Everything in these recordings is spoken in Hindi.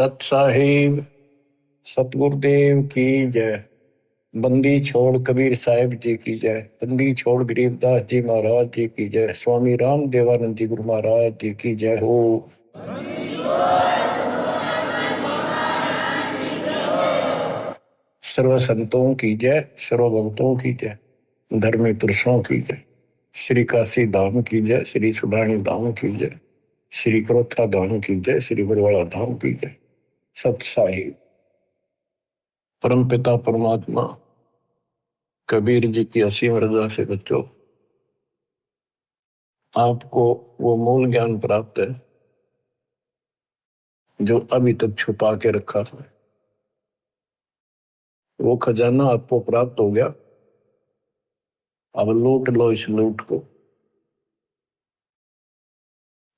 सत साहिब सतगुरुदेव की जय। बंदी छोड़ कबीर साहिब जी की जय। बंदी छोड़ गरीबदास जी महाराज जी की जय। स्वामी राम देवानंद जी गुरु महाराज जी की जय हो। सर्व संतों की जय, सर्व भक्तों की जय, धर्मी पुरुषों की जय। श्री काशी धाम की जय, श्री सुडानी धाम की जय, श्री क्रोथा धाम की जय, श्री बरवाड़ा धाम की जय। सत साहिब परम पिता परमात्मा कबीर जी की असीम रजा से बच्चों, आपको वो मूल ज्ञान प्राप्त है जो अभी तक छुपा के रखा था। वो खजाना आपको प्राप्त हो गया। अब लूट लो इस लूट को।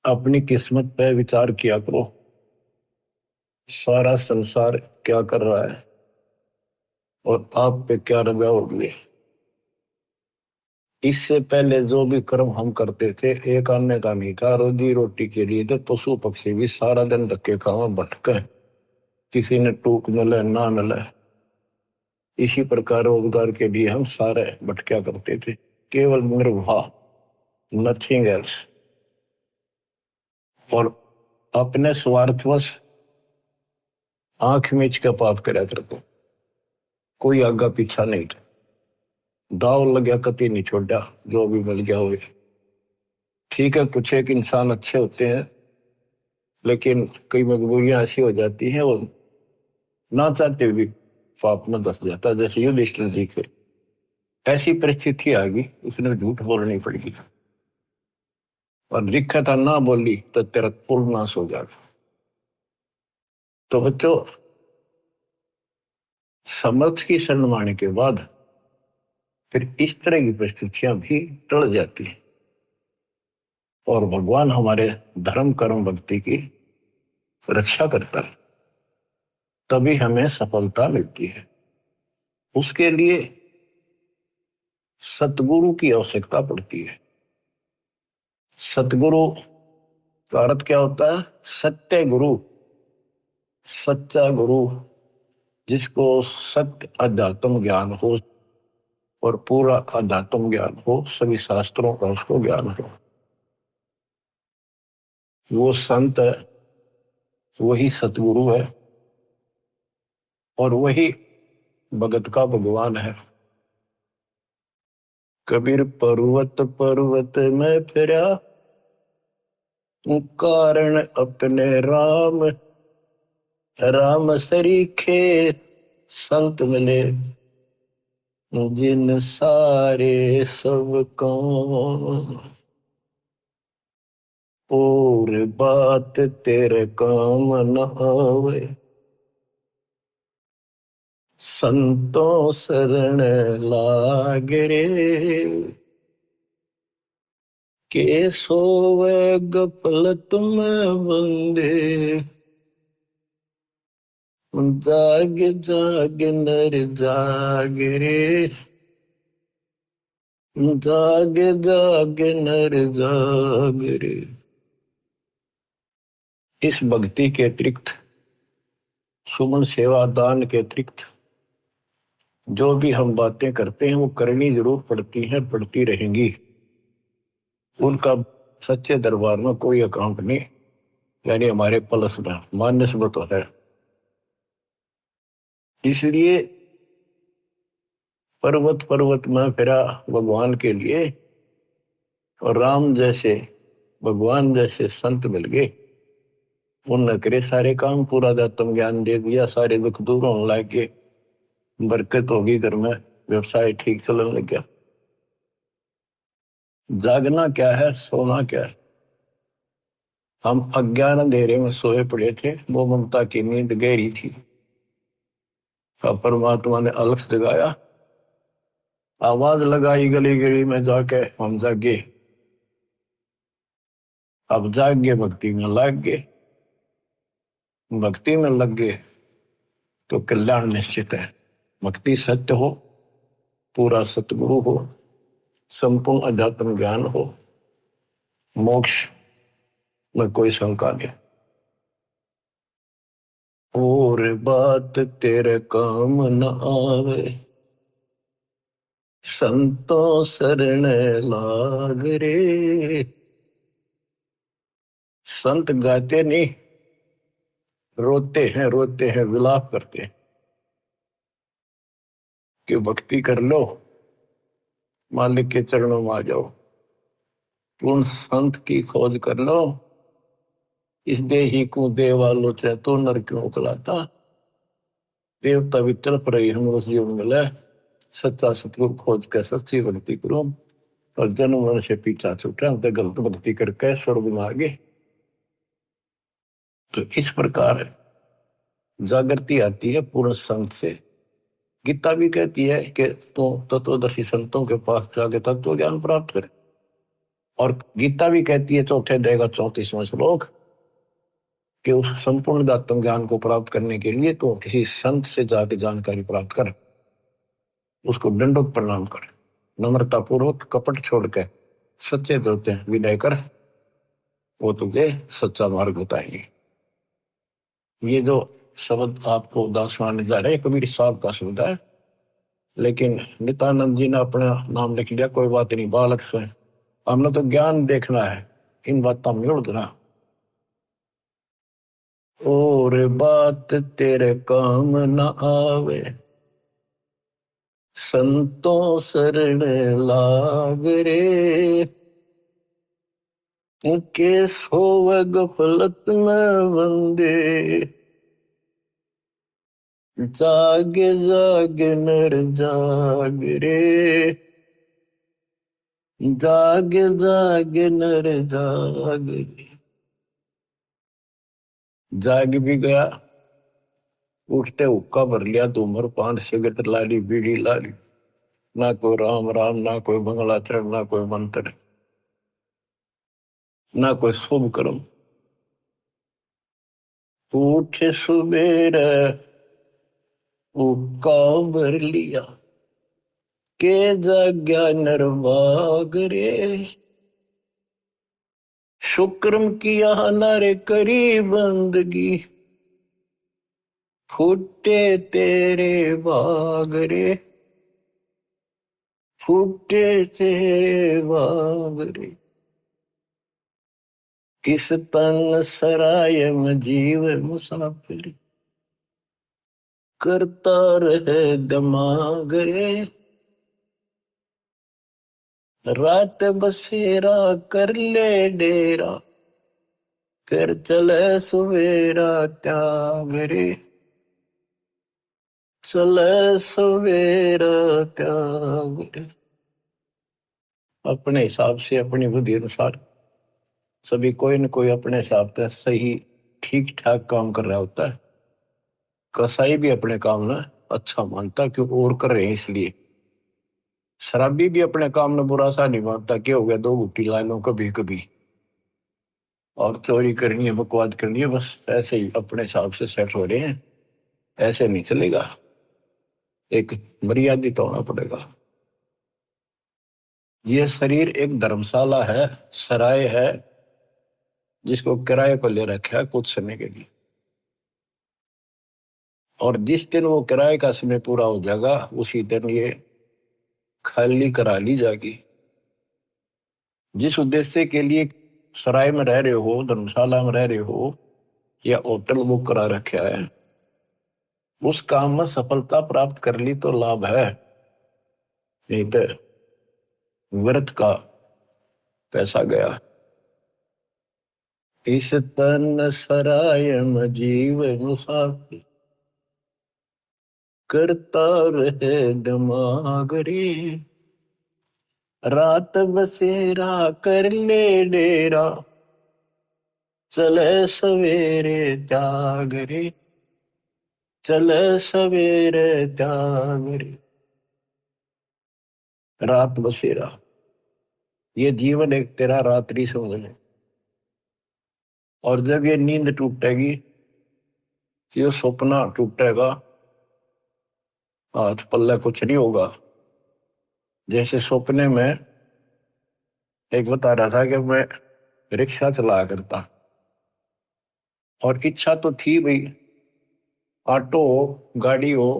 अपनी किस्मत पे विचार किया करो। सारा संसार क्या कर रहा है और आप पे क्या रजा होगी। इससे पहले जो भी कर्म हम करते थे, एक आने का नहीं था, रोजी रोटी के लिए तो पशु पक्षी भी सारा दिन धक्के खावा भटके, किसी ने टूक मिले ना मिले, इसी प्रकार रोजगार के लिए हम सारे भटक्या करते थे। केवल निर्वाह, नथिंग एल्स। और अपने स्वार्थवश आंख मीच का पाप करया करते, कोई आगा पीछा नहीं था। दाव लग्या कति नहीं छोड़ा, जो भी मिल गया हुए। ठीक है, कुछ एक इंसान अच्छे होते हैं, लेकिन कई मजबूरियां ऐसी हो जाती हैं वो ना चाहते भी पाप में धस जाता है। जैसे युधिष्ठिर जी के ऐसी परिस्थिति आ गई, उसने झूठ बोलनी पड़ेगी और लिखा था ना बोली तो तेरा कुल नाश हो जाएगा। तो बच्चों, समर्थ की शरण माने के बाद फिर इस तरह की परिस्थितियां भी टल जाती हैं और भगवान हमारे धर्म कर्म भक्ति की रक्षा करता है, तभी हमें सफलता मिलती है। उसके लिए सतगुरु की आवश्यकता पड़ती है। सतगुरु का अर्थ क्या होता है? सत्य गुरु, सच्चा गुरु, जिसको सत्य अध्यात्म ज्ञान हो और पूरा अध्यात्म ज्ञान हो, सभी शास्त्रों का उसको ज्ञान हो। वो संत है, वही सतगुरु है और वही भगत का भगवान है। कबीर पर्वत पर्वत में फिरा, कारण अपने राम, राम सरीखे संत मिले, जिन सारे सब काम, और बात तेरे काम न आवे, संतों शरण लाग रे, के सोवे गफलत में बंदे, जाग जाग नर जाग रे, जाग जाग नर जाग रे। इस भक्ति के अतिरिक्त, सुमन सेवा दान के अतिरिक्त जो भी हम बातें करते हैं वो करनी जरूर पड़ती हैं, पड़ती रहेंगी। उनका सच्चे दरबार में कोई अकाउंट नहीं, यानी हमारे प्लस में माइनस में तो है। इसलिए पर्वत पर्वत में फिरा भगवान के लिए, और राम जैसे भगवान जैसे संत मिल गए, उनने करे सारे काम, पूरा आत्म ज्ञान दे दिया, सारे दुख दूर होने लग गए, बरकत होगी घर में, व्यवसाय ठीक चलने लग गया। जागना क्या है, सोना क्या है? हम अज्ञान अंधेरे में सोए पड़े थे, वो ममता की नींद गहरी थी। अब परमात्मा ने अलख जगाया, आवाज लगाई गली गली में जाके, हम जागे। अब जाग गए, भक्ति में लग गए। भक्ति में लग गए तो कल्याण निश्चित है। भक्ति सत्य हो, पूरा सतगुरु हो, संपूर्ण अध्यात्म ज्ञान हो, मोक्ष में कोई शंका नहीं। और बात तेरे काम न आवे, संतों शरण लाग रे। संत गाते नहीं, रोते हैं, विलाप करते हैं कि भक्ति कर लो, मालिक के चरणों में आ जाओ। पूर्ण संत की खोज कर लो, इस देही को देवालो चाहे तो नर क्यों उकलाता। देवता भी तड़प रही हम उस जीवन मिले, सच्चा सतगुरु खोज के सच्ची भक्ति करो। और जन्म मरण से पीछा छूटा, हम तो गलत भक्ति करके स्वर्ग में आ गए। तो इस प्रकार जागृति आती है पूर्ण संत से। गीता भी कहती है कि तू तत्वदर्शी संतों के पास जाके तत्व ज्ञान प्राप्त करे। और गीता भी कहती है चौथे अध्याय का 34वां श्लोक कि उस संपूर्ण आत्म ज्ञान को प्राप्त करने के लिए तो किसी संत से जाके जानकारी प्राप्त कर, उसको दंडोत प्रणाम कर, नम्रता पूर्वक कपट छोड़ के सच्चे दिल से विनय कर, वो तुझे सच्चा मार्ग बताएंगे। ये जो शब्द आपको दासवान जा रहे कबीर साहब का शब्द है, लेकिन नित्यानंद जी ने अपना नाम लिख लिया, कोई बात नहीं, बालक से हमने तो ज्ञान देखना है, इन बातों में उड़ना। और बात तेरे काम न आवे, संतों शरण लाग रे। के सोव गफलत में बंदे, जागे जागे नर जाग रे। जागे जागे नर जाग रे। जाग भी गया, उठते हुक्का भर लिया, धूम्रपान सिगरेट लाली बीड़ी लाली, ना कोई राम राम, ना कोई मंगलाचरण, ना कोई मंत्र, ना कोई शुभ कर्म। उठे सुबेर हुक्का भर लिया, के जाग्या नरवाग रे। शुक्रम किया नारे करी बंदगी, फूटे तेरे बाग रे। फूटे तेरे बाग रे। इस तन सराय में जीव मुसाफिर, करता रहे दिमाग रे। रात बसेरा कर ले डेरा, फिर चले सवेरा त्याग रे। चले सवेरा त्याग रे। अपने हिसाब से, अपनी बुद्धि अनुसार सभी कोई न कोई अपने हिसाब से सही ठीक ठाक काम कर रहा होता है। कसाई भी अपने काम ना अच्छा मानता क्योंकि और कर रहे हैं इसलिए। शराबी भी अपने काम में बुरा सा नहीं मानता, क्या हो गया, दो घुट्टी ला लो कभी कभी, और चोरी करनी है, बकवाद करनी है, बस ऐसे ही अपने हिसाब से सेट हो रहे हैं। ऐसे नहीं चलेगा, एक मर्यादित होना पड़ेगा। ये शरीर एक धर्मशाला है, सराय है, जिसको किराए पर ले रखा है कुछ समय के लिए। और जिस दिन वो किराए का समय पूरा हो जाएगा, उसी दिन ये खाली करा ली जाएगी। जिस उद्देश्य के लिए सराय में रह रहे हो, धर्मशाला में रह रहे हो, या होटल बुक करा रखा है, उस काम में सफलता प्राप्त कर ली तो लाभ है, नहीं तो व्यर्थ का पैसा गया। इस तन सराय में जीव मुसाफिर, करता रहे दिमाग रे। रात बसेरा कर ले डेरा, चले सवेरे त्याग रे। चले सवेरे त्याग रे। रात बसेरा, ये जीवन एक तेरा रात्रि समझ ले। और जब ये नींद टूटेगी, ये सपना टूटेगा, हाथ पल्ले कुछ नहीं होगा। जैसे सपने में एक बता रहा था कि मैं रिक्शा चलाया करता, और इच्छा तो थी भाई ऑटो हो, गाड़ी हो,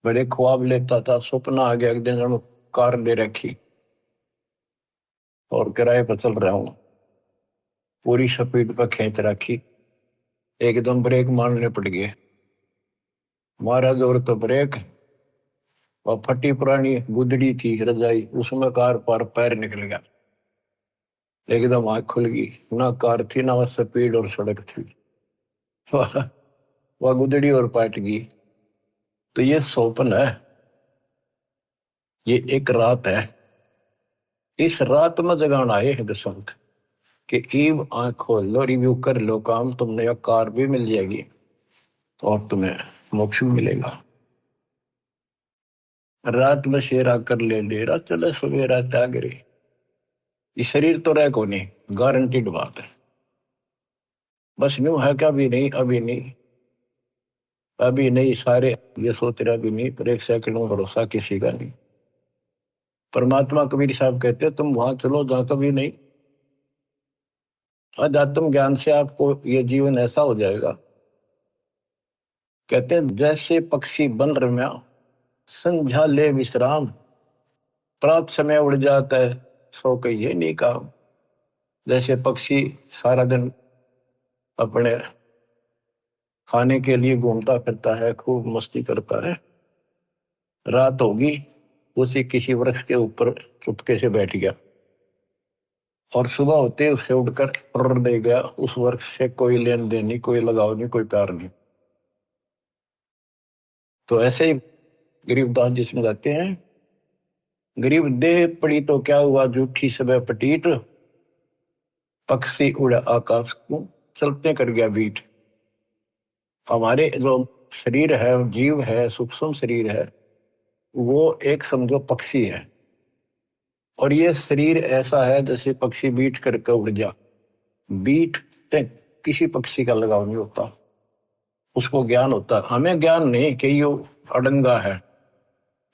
बड़े ख्वाब लेता था, सपना आ गया एक दिन मैं कार ले रखी और किराए पर चल रहा हूँ, पूरी स्पीड पर खींच रखी, एकदम ब्रेक मारने पड़ गए, मारा जोर तो ब्रेक, और फटी पुरानी गुदड़ी थी रजाई, उसमें कार पर पैर निकल गया, एकदम आँख खुल गई, ना कार थी ना स्पीड और सड़क थी। वह गुदड़ी और पाट गई। तो ये स्वप्न है, ये एक रात है, इस रात में जगाना आए हैं दसंत कि ईब आंख खोल लो, रिव्यू कर लो काम, तुमने या कार भी मिल जाएगी और तुम्हें मोक्ष भी मिलेगा। रात में शेरा कर ले डेरा, चले सवेरा त्यागरे। ये शरीर तो रह को नहीं, गारंटीड बात है। बस यूं है कि अभी नहीं, अभी नहीं, अभी नहीं, सारे ये सोच रहे अभी नहीं, पर एक सेकंड में भरोसा किसी का नहीं। परमात्मा कबीर साहब कहते हैं तुम वहां चलो जहां कभी नहीं। अध्यात्म ज्ञान से आपको ये जीवन ऐसा हो जाएगा, कहते हैं जैसे पक्षी बन रम्या, संझा ले विश्राम, प्रात समय उड़ जाता है, सो कहिए नहीं काम। जैसे पक्षी सारा दिन अपने खाने के लिए घूमता फिरता है, खूब मस्ती करता है, रात होगी उसी किसी वृक्ष के ऊपर चुपके से बैठ गया और सुबह होते उससे उड़कर उड़ दे गया, उस वृक्ष से कोई लेन देन नहीं, कोई लगाव नहीं, कोई प्यार नहीं। तो ऐसे ही गरीबदास जिसमें जाते हैं, गरीब देह पड़ी तो क्या हुआ, जूठी सब पटीट, पक्षी उड़ा आकाश को, चलते कर गया बीट। हमारे जो शरीर है, जीव है, सूक्ष्म शरीर है, वो एक समझो पक्षी है, और ये शरीर ऐसा है जैसे पक्षी बीट करके उड़ जा। बीट पे किसी पक्षी का लगाव नहीं होता, उसको ज्ञान होता, हमें ज्ञान नहीं कि ये अड़ंगा है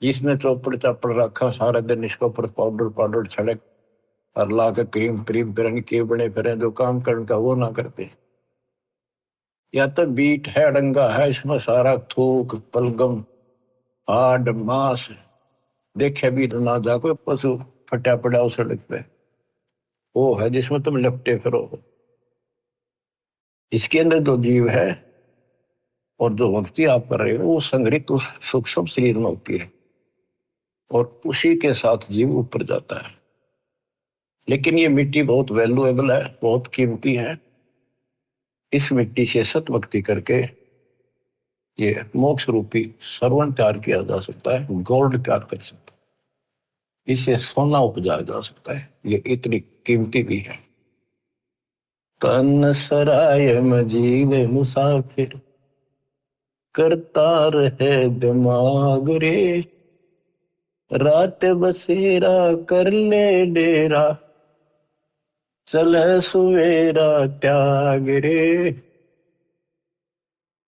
जिसमें चौपड़ चापड़ रखा, सारा दिन इसके ऊपर पाउडर पाउडर छड़क और ला के क्रीम क्रीम करने के बने फिर जो काम करने का वो ना करते। या तो बीट है, अड़ंगा है, इसमें सारा थूक पलगम हाड मांस देखे भी तो ना जा, कोई पशु फटा पड़ा उस सड़क पे, वो है जिसमें तुम लपटे फिरो। इसके अंदर जो जीव है और जो भक्ति आप कर रहे हो वो संग्रहित उस सूक्ष्म शरीर में होती है, और उसी के साथ जीव ऊपर जाता है। लेकिन ये मिट्टी बहुत वैल्यूएबल है, बहुत कीमती है। इस मिट्टी से सत भक्ति करके ये मोक्ष रूपी सरवण तैयार किया जा सकता है, गोल्ड तैयार कर सकता है, इसे सोना उपजाया जा सकता है, ये इतनी कीमती भी है। तन सराय में जीव मुसाफिर, करता रहे दिमाग रे, रात बसेरा कर ले डेरा, चले सुवेरा त्याग रे,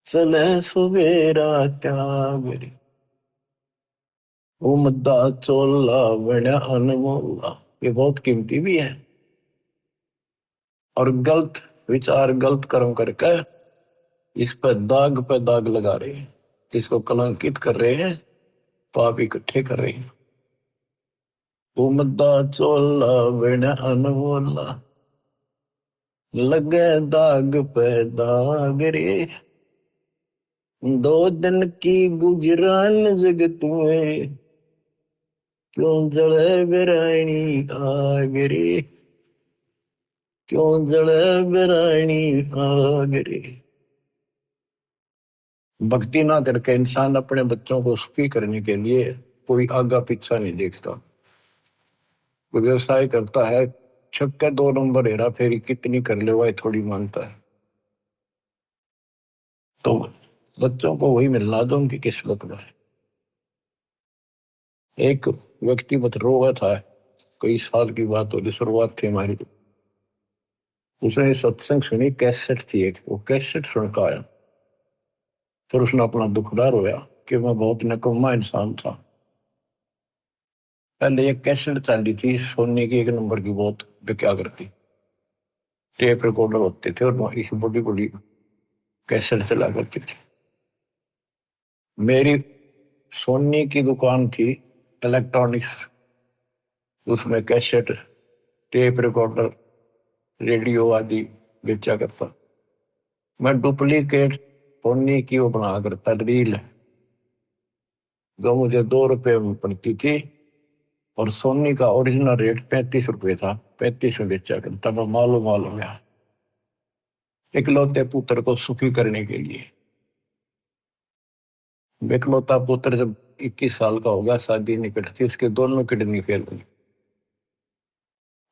चले सुवेरा त्याग रे। उमदा चोला बड़ा अनमोला, ये बहुत कीमती भी है। और गलत विचार गलत कर्म करके इस पे दाग लगा रहे हैं, इसको कलंकित कर रहे हैं, पाप इकट्ठे कर रहे हैं। उमदा चोला बड़ा अनमोला, लगे दाग पे दाग रे, दो दिन की गुजरान जगत में, क्यों जले बिरानी आग रे, क्यों जले बिरानी आग रे। भक्ति ना करके इंसान अपने बच्चों को सुखी करने के लिए कोई आगा पीछा नहीं देखता। कोई व्यवसाय करता है, छक्के 2 नंबर हेरा फेरी कितनी कर ले वह थोड़ी मानता है। तो बच्चों को वही मिलना दो उनकी किस्मत में। एक व्यक्ति मत रोगा था, कई साल की बात हो, शुरुआत थी हमारी, उसने सत्संग सुनी, कैसेट थी एक, वो कैसेट सुन का आया, फिर उसने अपना दुखदार होया कि मैं बहुत निकम्मा इंसान था। पहले एक कैसेट चली थी सोने की, 1 नंबर की, बहुत क्या करती, टेप रिकॉर्डर होते थे और इस बड़ी बड़ी कैसेट चला करती थी। मेरी सोनी की दुकान थी इलेक्ट्रॉनिक्स, उसमें कैसेट, टेप रिकॉर्डर, रेडियो आदि बेचा करता। मैं डुप्लीकेट सोनी की वो बना करता रील, जो मुझे 2 रुपए में पड़ती थी, और सोनी का ओरिजिनल रेट 35 रुपए था। 35 में बेचा करता। मैं मालूम मालूम गया इकलौते पुत्र को सुखी करने के लिए। इकलौता पुत्र जब 21 साल का होगा, शादी निकट थी, उसके दोनों किडनी फेल हुई।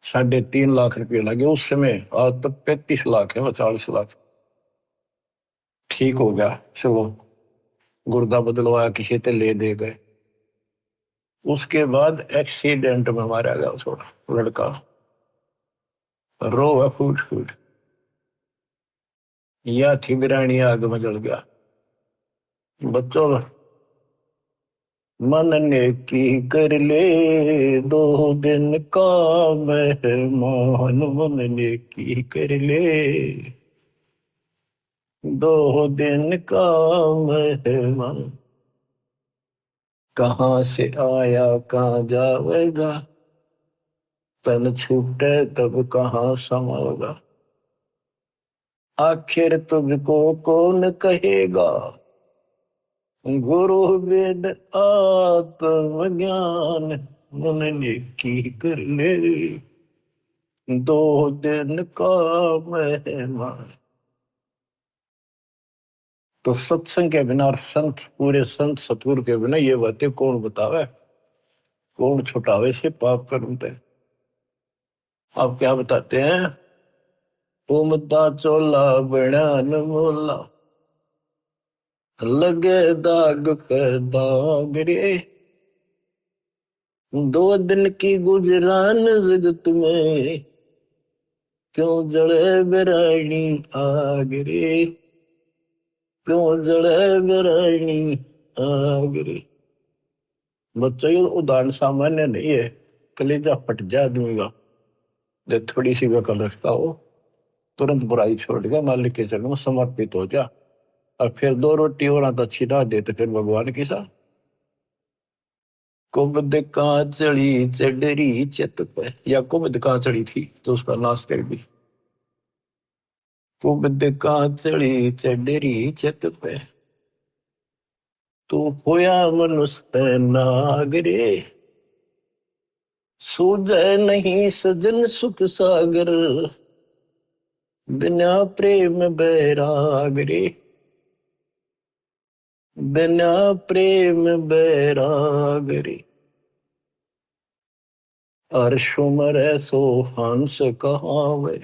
3.5 लाख रुपए लगे उस समय। आज तो 35 लाख है, 40 लाख। ठीक हो गया, चलो गुर्दा बदलवाया, किसी से ले दे गए। उसके बाद एक्सीडेंट में मारा गया उसका लड़का, रो है फूट फूट। या थी बिरानी आग में जल गया। बच्चों, मन ने की कर ले 2 दिन का मेहमान, मन ने की कर ले 2 दिन का मेहमान। कहाँ से आया कहाँ जाएगा, तन छूटे तब कहाँ समाएगा। आखिर तुझको कौन कहेगा, गुरु वेद आत्मज्ञान। मन ने की कर ले 2 दिन का मेहमान। तो सत्संग के बिना और संत, पूरे संत सतगुरु के बिना ये बातें कौन बतावे, कौन छुटावे से पाप कर्म पे। आप क्या बताते हैं, उमदा चोला बनान मोला, लगे दाग पे दाग रे। 2 दिन की गुजरान जगत में, क्यों जड़े बिरानी आग रे, क्यों जड़े बिरानी आग रे। बच्चों, ये उदाहरण सामान्य नहीं है, कलेजा फट जाए आदमी का। जब थोड़ी सी वकल रखता हो, तुरंत बुराई छोड़ के मालिक के चरणों में समर्पित हो जा। और फिर 2 रोटी और तो अच्छी ना दे तो फिर भगवान के साथ। कुबद कांचड़ी चढ़ी चित पे, या कुबद कांचड़ी थी तो उसका नाश कर दी। कुबद कांचड़ी चढ़ी चित पे, तू होया मनुष्य नागरे। सूझे नहीं सजन सुख सागर, बिना प्रेम बैराग रे, बिना प्रेम बैराग रे। अर्शुमर सो हंस कहावे,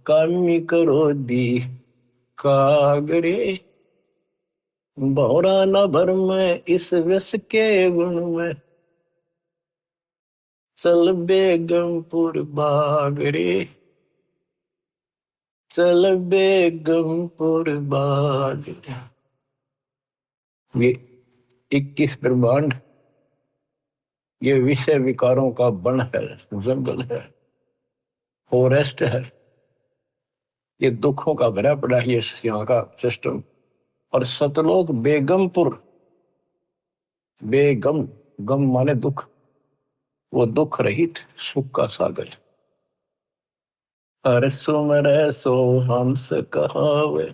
कामी करो दी कागरे। भौरा न भर में इस व्यस के गुण में, चल बेगमपुर बागरे, चल बेगमपुर बागरे। ये 21 ब्रह्मांड, ये विषय विकारों का वन है, जंगल है, फॉरेस्ट है। ये दुखों का भरा पड़ा है ये यहाँ का सिस्टम। और सतलोक बेगमपुर, बेगम, गम माने दुख, वो दुख रहित सुख का सागर। हर सुमर सो हंस कहावे,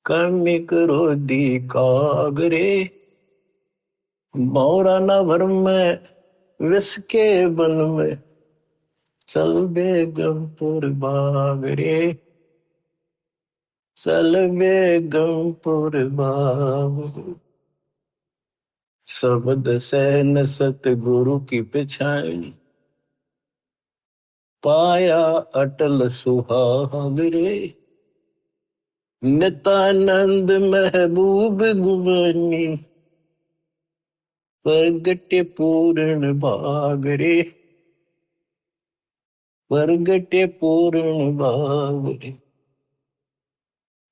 कमी करो दी कागरे। भौरा न भर में विष के बन में, चल बेगमपुर बागरे, चल बेगमपुर बागरे। शब्द सहन सतगुरु की पिछाड़ी, पाया अटल सुहागरे। नित्यानंद महबूब गुमानी, प्रगटे पूर्ण भागरे, प्रगटे पूर्ण भागरे।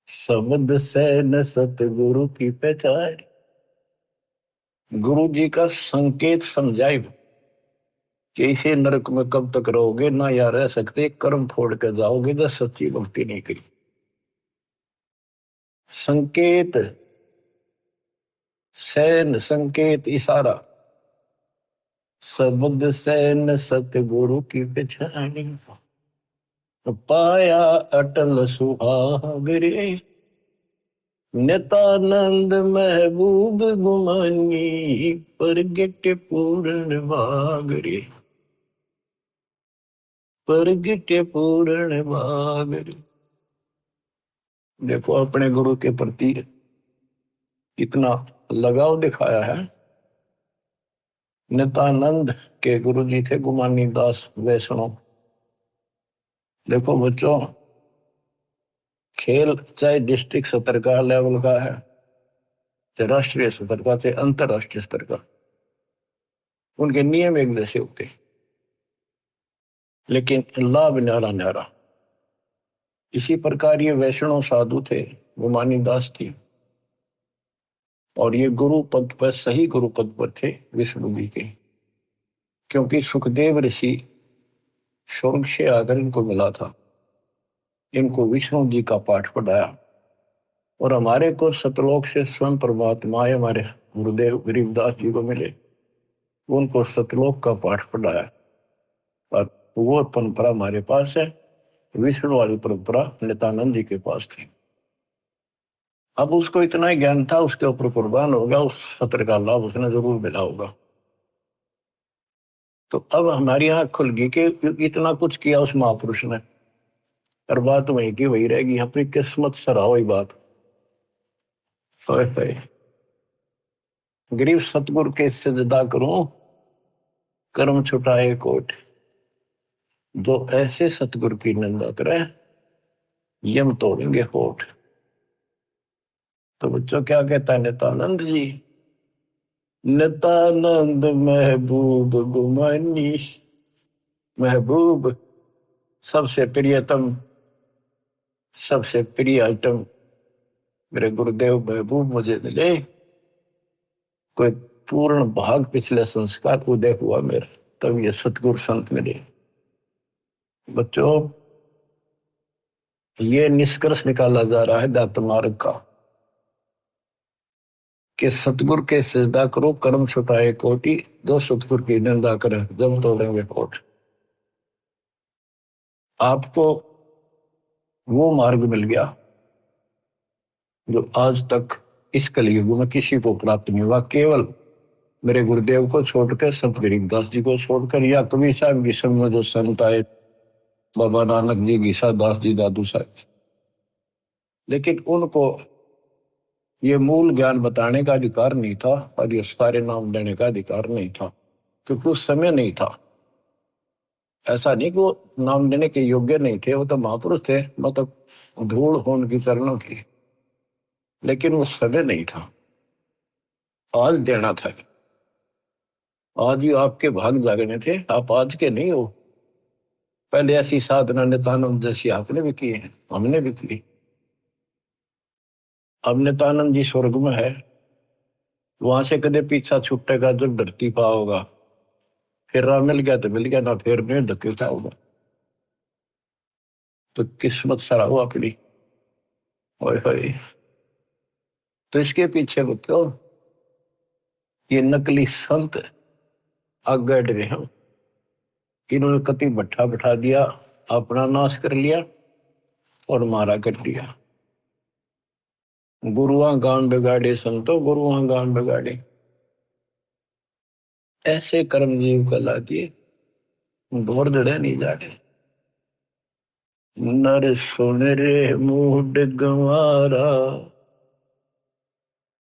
शब्द सहन सतगुरु की पहचान, गुरु जी का संकेत समझाए कि इसे नरक में कब तक रहोगे, ना या रह सकते, कर्म फोड़ के जाओगे तो सच्ची भक्ति नहीं करी। संकेत, सैन संकेत इशारा, शब्द सैन सतगुरु की पहचानी, पाया अटल सुहाग रे, नितानंद महबूब गुमानी, परगट पूर्ण भाग रे, परगट पूर्ण भाग रे। देखो अपने गुरु के प्रति कितना लगाव दिखाया है। नितानंद के गुरु जी थे गुमानी दास वैष्णव। देखो बच्चों, खेल चाहे डिस्ट्रिक्ट स्तर का लेवल का है, चाहे राष्ट्रीय स्तर का, चाहे अंतरराष्ट्रीय स्तर का, उनके नियम एक जैसे होते हैं, लेकिन लाभ न्यारा न्यारा। इसी प्रकार ये वैष्णव साधु थे, गुमानी दास थी, और ये गुरु पद पर, सही गुरु पद पर थे विष्णु जी के, क्योंकि सुखदेव ऋषि स्वर्ग से आकर इनको मिला था, इनको विष्णु जी का पाठ पढ़ाया, और हमारे को सतलोक से स्वयं परमात्मा हमारे गुरुदेव गरीबदास जी को मिले, उनको सतलोक का पाठ पढ़ाया, और वो परंपरा हमारे पास है। विष्णु वाली परंपरा नित्यानंद जी के पास थी। अब उसको इतना ही ज्ञान था, उसके ऊपर कुर्बान होगा, उस सत्र का लाभ उसने जरूर मिला होगा। तो अब हमारी आंख खुल गई कि इतना कुछ किया उस महापुरुष ने, और बात वही की वही रहेगी। अपनी किस्मत सराहो ही बात। गरीब सतगुरु के सजदा करूं, कर्म छुटाए कोट, जो ऐसे सतगुरु की निंदा करे, यम तोड़ेंगे होठ। तो बच्चों क्या कहता है नित्यानंद जी? नित्यानंद महबूब गुमानी, महबूब सबसे प्रियतम, सबसे प्रिय आइटम मेरे गुरुदेव महबूब मुझे मिले। कोई पूर्ण भाग पिछले संस्कार उदय हुआ मेरा, तब ये सतगुरु संत मिले। बच्चों, ये निष्कर्ष निकाला जा रहा है दात मार्ग का कि सतगुरु के सजदा करो, कर्म छुटाए कोटि, जो सतगुरु की निंदा करे जब तोड़ेंगे होठ। आपको वो मार्ग मिल गया जो आज तक इस कलयुग में किसी को प्राप्त नहीं हुआ। केवल मेरे गुरुदेव को छोड़कर, संत गरीबदास जी को छोड़कर, या कबीर साहब की संग में जो संत आए, बाबा नानक जी, गीसा दास जी, दादू साहब, लेकिन उनको ये मूल ज्ञान बताने का अधिकार नहीं था, और ये सारे नाम देने का अधिकार नहीं था, क्योंकि उस समय नहीं था। ऐसा नहीं कि वो नाम देने के योग्य नहीं थे, वो तो महापुरुष थे, मतलब धूल हो उनकी चरणों की, लेकिन वो समय नहीं था। आज देना था, आज ही आपके भाग जागने थे, आप आज के नहीं हो। पहले ऐसी साधना नित्यानंद जैसी आपने भी की है, हमने भी की। अब नित्यानंद जी स्वर्ग में है, वहां से कदे पीछा छूटेगा जब धरती पा होगा। फिर राह मिल गया तो मिल गया, ना फिर नहीं धकेलता होगा। तो किस्मत सरा हुआ अपनी। ओए होए। तो इसके पीछे बच्चों ये नकली संत आगे डरे हैं, इन्होंने कति भट्ठा बैठा दिया, अपना नाश कर लिया और मारा कर दिया। गुरुआ गान बिगाड़े संतो, गुरुआ गान बिगाड़े। ऐसे कर्म जीव कला दिए, घोर जड़े नहीं जाड़े। नर सुन रे मूड गंवारा,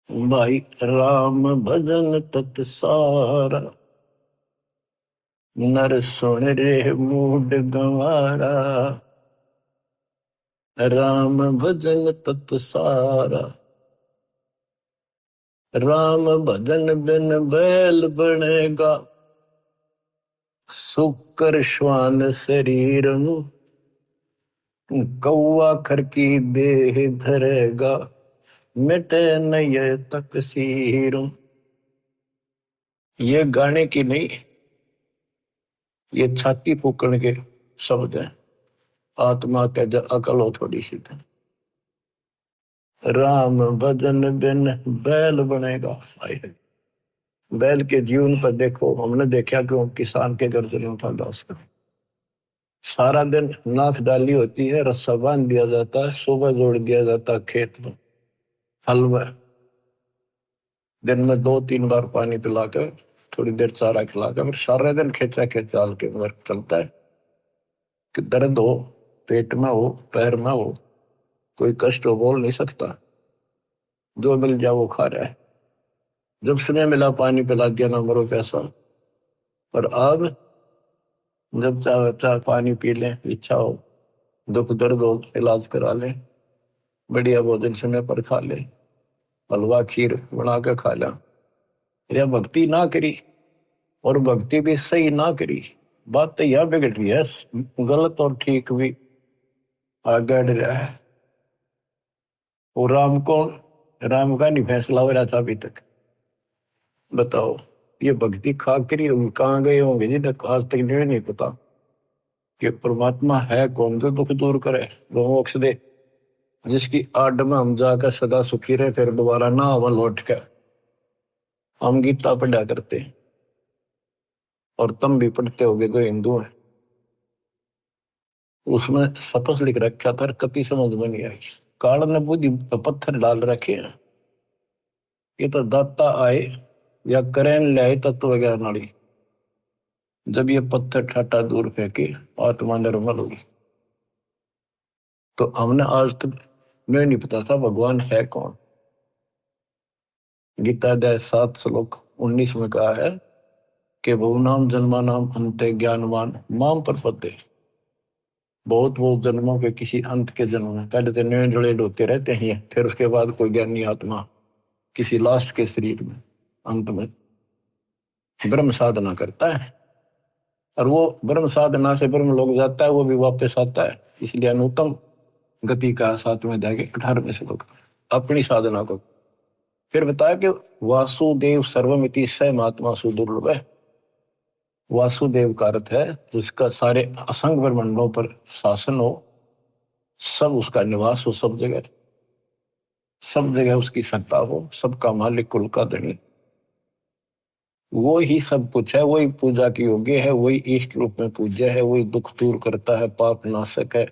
भाई राम भजन तत सारा। नर सुन रे मूड गंवारा, राम भजन तत सारा। राम भजन बिन बैल बनेगा, सुकर श्वान शरीर। कौआ खर की देह धरेगा, मिटे नय तकसीर। ये गाने की नहीं, ये छाती फूकण के शब्द है। आत्मा के अकल हो थोड़ी सी। राम भजन बिन बैल बनेगा। भाई बैल के जीवन पर देखो, हमने देखा कि किसान के गर्दन उठाता उसका सारा दिन नाथ डाली होती है, रस्सा बांध दिया जाता है, सुबह जोड़ दिया जाता है खेत में, हल में, दिन में 2-3 बार पानी पिलाकर, थोड़ी देर चारा खिलाकर, फिर सारा दिन खेचा खेचाल के वर्क चलता है कि दर्द हो, पेट में हो, पैर में हो, कोई कष्ट हो, बोल नहीं सकता, जो मिल जाए वो खा रहा है। जब समय मिला पानी पिला दिया, ना मरो पैसा। पर अब जब चाहे चाहे पानी पी लें, इच्छा हो, दुख दर्द हो, इलाज करा ले, बढ़िया भोजन समय पर खा ले, हलवा खीर बना के खा ला, या भक्ति ना करी, और भक्ति भी सही ना करी, बात तो यह बिगड़ रही है, गलत और ठीक भी आगड़ रहा है। वो राम कौन, राम का नहीं फैसला हो रहा था अभी तक। बताओ, ये भक्ति खा करी कहाँ गए होंगे जिन्हें आज तक नहीं पता कि परमात्मा है कौन, जो दुख दूर करे, जो मोक्ष दे, जिसकी आड़ में हम जाकर सदा सुखी रहे, फिर दोबारा ना हम लौट कर। हम गीता पढ़ा करते हैं, और तुम भी पढ़ते होगे जो हिंदू है, उसमें सपस लिख रखा था, कति समझ में नहीं आई। काल ने बुद्धि पत्थर डाल रखे हैं, ये तो दाता आए या करें ले तत्व ज्ञान नाड़ी, जब ये पत्थर ठाटा दूर फेंके आत्मा निर्मल होगी। तो हमने आज तक मैं नहीं पता था भगवान है कौन। गीता अध्याय 7 श्लोक 19 में कहा है कि बहुनाम जन्मानाम अंते ज्ञानवान माम प्रपद्ये। बहुत जन्मों के किसी अंत के जन्म में, पहले तो नए होते रहते हैं, फिर उसके बाद कोई ज्ञानी आत्मा किसी लास्ट के शरीर में अंत में ब्रह्म साधना करता है, और वो ब्रह्म साधना से ब्रह्म लोग जाता है, वो भी वापस आता है। इसलिए अनुत्तम गति का 7वें अध्याय के 18वें श्लोक अपनी साधना को फिर बताया कि वासुदेव सर्वमिति स महात्मा सुदुर्लभ है। वासुदेव का अर्थ है जिसका सारे असंग ब्रह्मांडों पर शासन हो, सब उसका निवास हो, सब जगह उसकी सत्ता हो, सबका मालिक, कुल का धनी, वो ही सब कुछ है, वही पूजा की योग्य है, वही इष्ट रूप में पूज्य है, वही दुख दूर करता है, पाप नाशक है,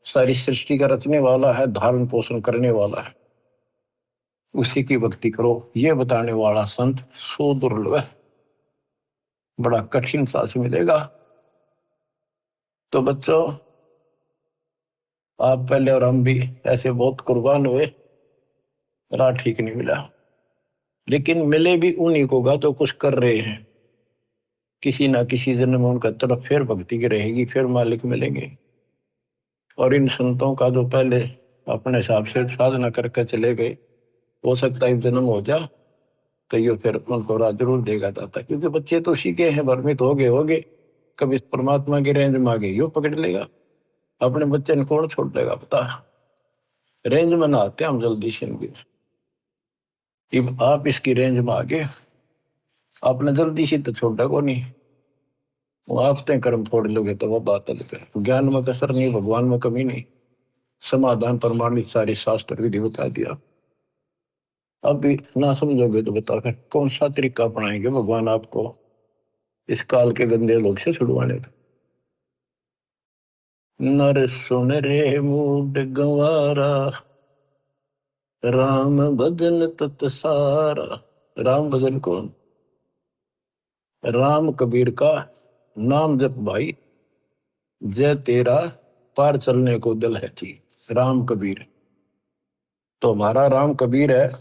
सारी सृष्टि का रचने वाला है, धारण पोषण करने वाला है, उसी की भक्ति करो, ये बताने वाला संत सो दुर्लभ है, बड़ा कठिन सांस मिलेगा। तो बच्चों, आप पहले और हम भी ऐसे बहुत कुर्बान हुए, राह ठीक नहीं मिला, लेकिन मिले भी उन्हीं को गा तो कुछ कर रहे हैं, किसी ना किसी जन्म में उनका तरफ फिर भक्ति की रहेगी, फिर मालिक मिलेंगे। और इन संतों का जो पहले अपने हिसाब से साधना करके चले गए, हो सकता है जन्म हो जा तो ये फिर उनको राह जरूर देगा दाता, क्योंकि बच्चे तो सीखे हैं, भ्रमित हो गए, कभी परमात्मा की रेंज में आ गए, यो पकड़ लेगा, अपने बच्चे ने कौन छोड़ देगा बता। रेंज में ना आते हम जल्दी से इनकी, आप इसकी रेंज में आ गए, आपने जल्दी से तो छोड़ा को नहीं, वो आप तय कर्म फोड़ लोगे तो वह बात अलग है। ज्ञान में कसर नहीं, भगवान में कमी नहीं, समाधान प्रमाणित सारे शास्त्र विधि बता दिया। अब भी ना समझोगे तो बताओ फिर कौन सा तरीका अपनाएंगे भगवान आपको इस काल के गंदे लोग से छुड़वाने का। नर सुन रे मूड गंवारा, राम भजन तत सारा। राम भजन कौन? राम कबीर का नाम जप भाई, जय तेरा पार चलने को दिल है थी। राम कबीर तो हमारा राम कबीर है,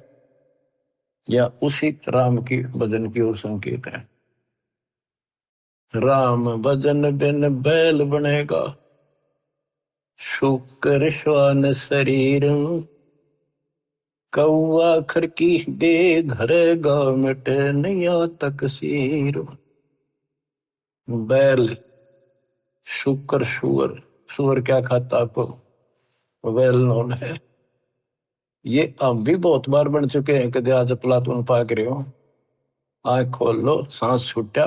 या उसी राम की भजन की ओर संकेत है। राम भजन बिन बैल बनेगा, शुक्र श्वान शरीर, कौआ खर की दे धरेगा, मिटे नैया तकसीर। बैल, शुक्र, सुअर, सुअर क्या खाता आपको वेल नोन है। ये हम भी बहुत बार बन चुके हैं, कदे आज प्लातून पाक रहे हो, आंख खोल लो, सांस छूटा,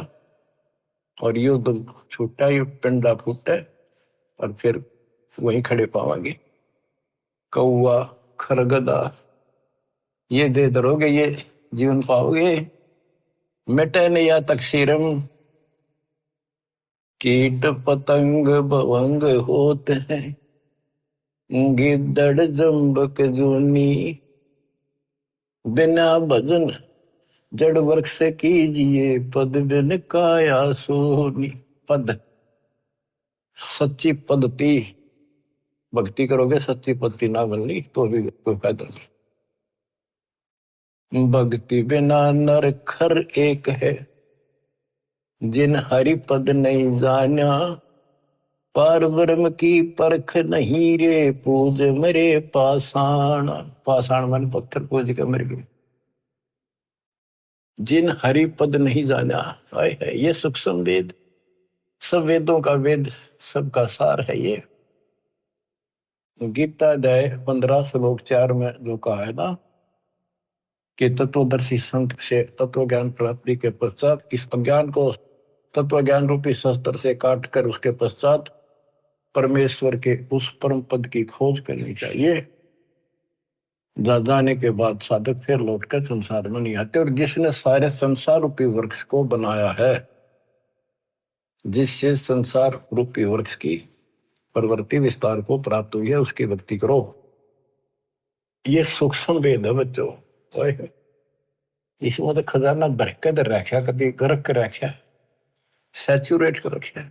और यू तो छूटा, यू पिंडा फूटे, और फिर वहीं खड़े पावांगे। कौआ, खरगदा, ये दे धरोगे ये जीवन पाओगे। मिटे न या तकसीरम, कीट पतंग भवंग होते हैं, गिद्दड़ जम्बक जूनी, बिना भजन जड़ वर्ग से कीजिए, पद बिन काया सोनी। पद सच्ची पद्धति, भक्ति करोगे सच्ची पद्धति ना बननी तो भी कोई फायदा नहीं। भक्ति बिना नर खर एक है, जिन हरि पद नहीं जाना, पार ब्रह्म की परख नहीं रे, पूज मरे पाषाण। पाषाण मन पत्थर पूज के मर गए। जिन हरि पद नहीं जाना, है ये सूक्ष्म वेद, सब वेदों का वेद, सबका सार है ये। गीता अध्याय 15 श्लोक 4 में जो कहा है ना कि तत्वदर्शी संत से तत्व ज्ञान प्राप्ति के पश्चात इस अज्ञान को तत्व ज्ञान रूपी शस्त्र से काट कर उसके पश्चात परमेश्वर के उस परम पद की खोज करनी चाहिए। जाने के बाद साधक फिर लौटकर संसार में नहीं आते। और जिसने सारे संसार रूपी वृक्ष को बनाया है, जिससे संसार रूपी वृक्ष की प्रवृत्ति विस्तार को प्राप्त हुई है, उसकी भक्ति करो। ये सूक्ष्म वेद है बच्चों। इसमें तो खजाना भर के रखा, कभी गर्क कर रखा, सैचुरेट कर रखा।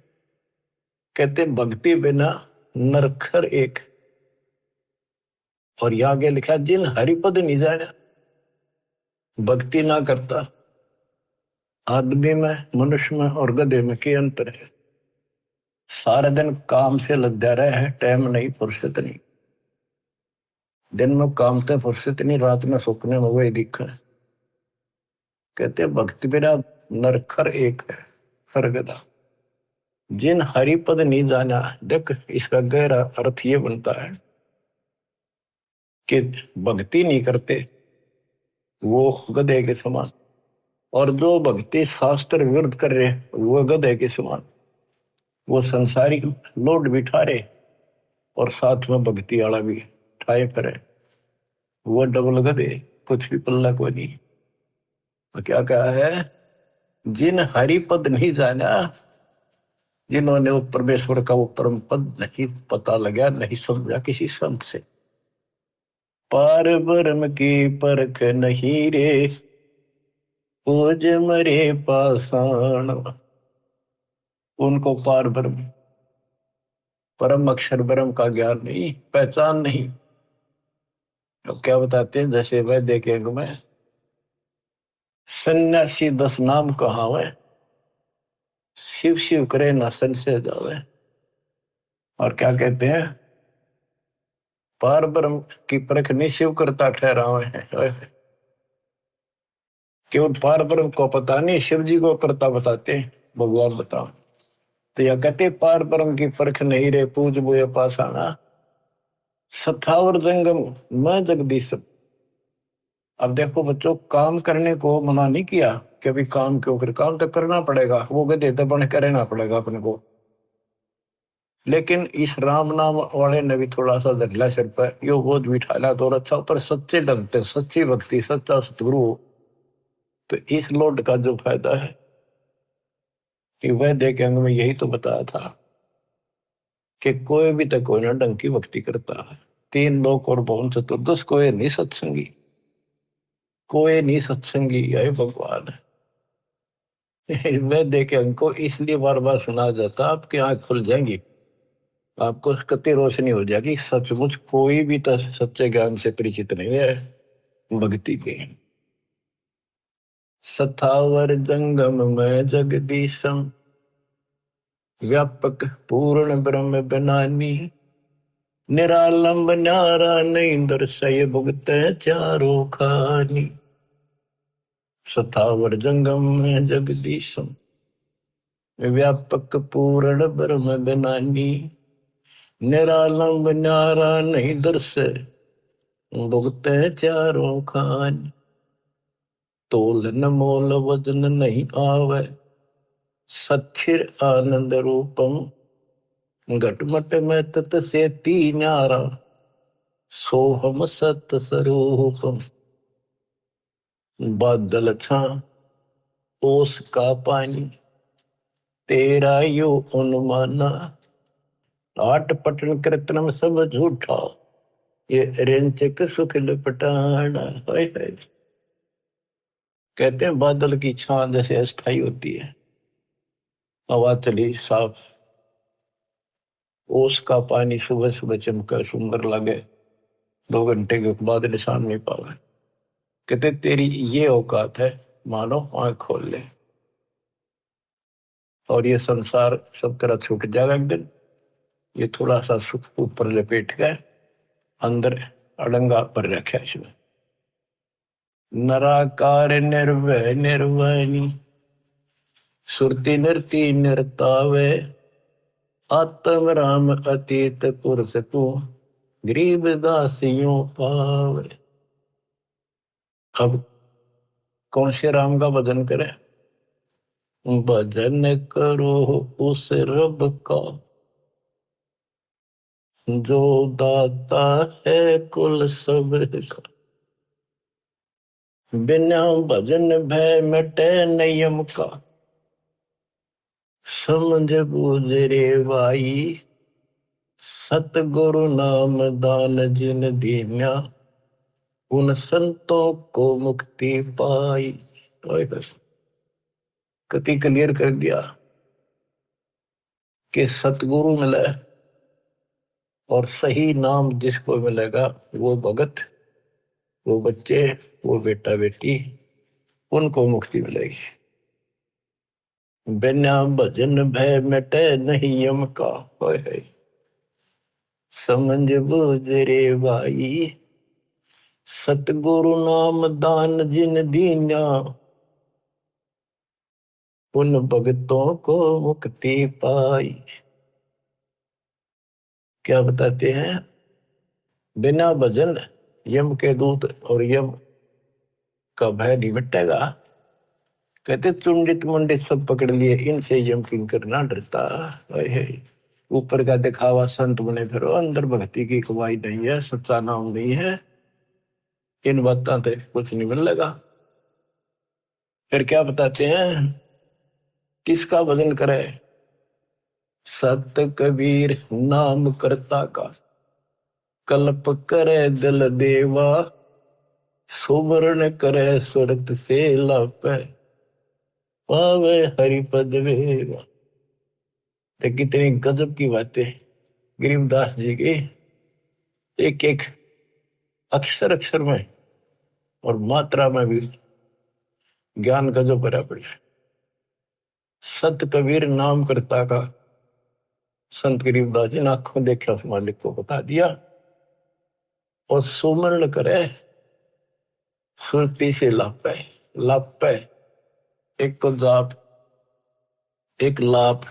कहते भक्ति बिना नरखर एक। और यहां आगे लिखा जिन हरिपद नहीं जाना, भक्ति ना करता। आदमी में, मनुष्य में और गधे में क्या अंतर है? सारा दिन काम से लग रहा है, टाइम नहीं, फुर्सत नहीं। दिन में काम से फुर्सत नहीं, रात में सुपने में वही दिखा है। कहते भक्ति बिना नरखर एक है, सरगदा। जिन हरिपद नहीं जाना, देख इसका गहरा अर्थ ये बनता है कि भक्ति नहीं करते वो गधे के समान, और जो भक्ति शास्त्र विरुद्ध कर रहे वो गधे के समान। वो संसारी लोड बिठा रहे और साथ में भक्ति वाला भी ठाए करे, वो डबल गधे, कुछ भी पल्ला को नहीं। तो क्या कहा है? जिन हरिपद नहीं जाना, जिन्होंने वो परमेश्वर का वो परम पद नहीं पता लगा, नहीं समझा किसी संत से। पार ब्रह्म की परख नहीं रे, पूज मरे पाषाण। उनको पार ब्रह्म, परम अक्षर ब्रह्म का ज्ञान नहीं, पहचान नहीं। तो क्या बताते हैं? जैसे वह देखेंगे में सन्यासी 10 नाम कहावे, शिव शिव करे न संशय जावे। और क्या कहते हैं? पार ब्रह्म की परख नहीं शिव करता ठहरावे है। केवल पार ब्रह्म को पता नहीं, शिव जी को करता बताते भगवान बताओ। तो यह कहते पार ब्रह्म की परख नहीं रे, पूज बोए पाषाणा, सथावर जंगम मैं जगदीश। अब देखो बच्चों, काम करने को मना नहीं किया कि अभी काम क्यों कर, काम तो करना पड़ेगा, वो गधे तो बन के रहना पड़ेगा अपने को। लेकिन इस राम नाम वाले ने भी थोड़ा सा धरला सिर पर, यो बोझ बिठाला तो अच्छा, पर सच्चे ढंग से, सच्ची भक्ति, सच्चा सतगुरु। तो इस लोड का जो फायदा है कि वह देखे में यही तो बताया था कि कोई भी तो कोई ना ढंग की भक्ति करता है। 3 लोक और भवन चतुर्दश, कोई नहीं सत्संगी, कोई नहीं सत्संगी है भगवान। मैं देखे हमको इसलिए बार बार सुना जाता, आपकी आंख खुल जाएंगी, आपको कति रोशनी हो जाएगी। सचमुच कोई भी तो सच्चे ज्ञान से परिचित नहीं है भक्ति के। सथावर जंगम में जगदीशम, व्यापक पूर्ण ब्रह्म बनानी, निरालंब न्यारा नहीं दर्शय भुगत चारों खानी। सथावर जंगम में जगदीशम, व्यापक पूर्ण ब्रह्म बनानी, निरालंब न्यारा नहीं दर्शय भुगत चारों खानी। तोल न मोल वजन नहीं आवे, सच्चिर आनंद रूपम, घटमट में तत से 3 न्यारा, सोहम सत स्वरूपम। बादल छा ओस का पानी, तेरा यो अनुमाना, आट पटन कृतनम सब झूठा, ये रेंचक सुख लपटाना। हाय हाय। कहते हैं बादल की छां जैसे अस्थाई होती है, हवा चली साफ, ओस का पानी सुबह सुबह चमका सुंदर लगे, 2 घंटे के बाद निशान नहीं पावे। कहते तेरी ये औकात है, मानो आंख खोल ले, और ये संसार सब तरह छूट जाएगा एक दिन। ये थोड़ा सा सुख ऊपर लपेट गए, अंदर अड़ंगा पर रखा इसमें। नराकार निर्भय निर्वाणी, सुरती नरती नरतावे, आत्म राम अतीत पुरुष को, गरीब दासियों पावे। अब कौन से राम का भजन करें? भजन करो उस रब का, जो दाता है कुल सब का। बिना भजन भय मिटे नियम का, समझ बूझ रे भाई, सतगुरु नाम दान जिन दीन्या, उन संतों को मुक्ति पाई। कति क्लियर कर दिया कि सतगुरु मिले और सही नाम जिसको मिलेगा, वो भगत, वो बच्चे, वो बेटा बेटी, उनको मुक्ति मिलेगी। बिना भजन भय मिटे नहीं यम का, है समझ बूझ रे भाई, सतगुरु नाम दान जिन दीन्या, उन भगतों को मुक्ति पाई। क्या बताते हैं? बिना भजन यम के दूत और यम का भय नहीं मिटेगा। कहते चुंडित मुंडित सब पकड़ लिए, इनसे यम किंकर ना डरता। ऊपर का दिखावा संत बने फिरो, अंदर भक्ति की कमाई नहीं है, सच्चा नाम नहीं है, इन बातों से कुछ नहीं मिल लगा। फिर क्या बताते हैं? किसका भजन करे? सत कबीर नाम करता का, कल्प करे दिल देवा, सुमरण करे सुरत से लापे, पावे हरिपद वेवा। तो कितनी गजब की बातें गरीबदास जी की, एक एक अक्षर अक्षर में और मात्रा में भी ज्ञान गजब भरा पड़ा है। सत कबीर नाम करता का, संत गरीबदास जी ने आंखों देखा उस मालिक को बता दिया। और सुमरण करे सुरती से लापे, लापे एक तो जाप, एक लाप,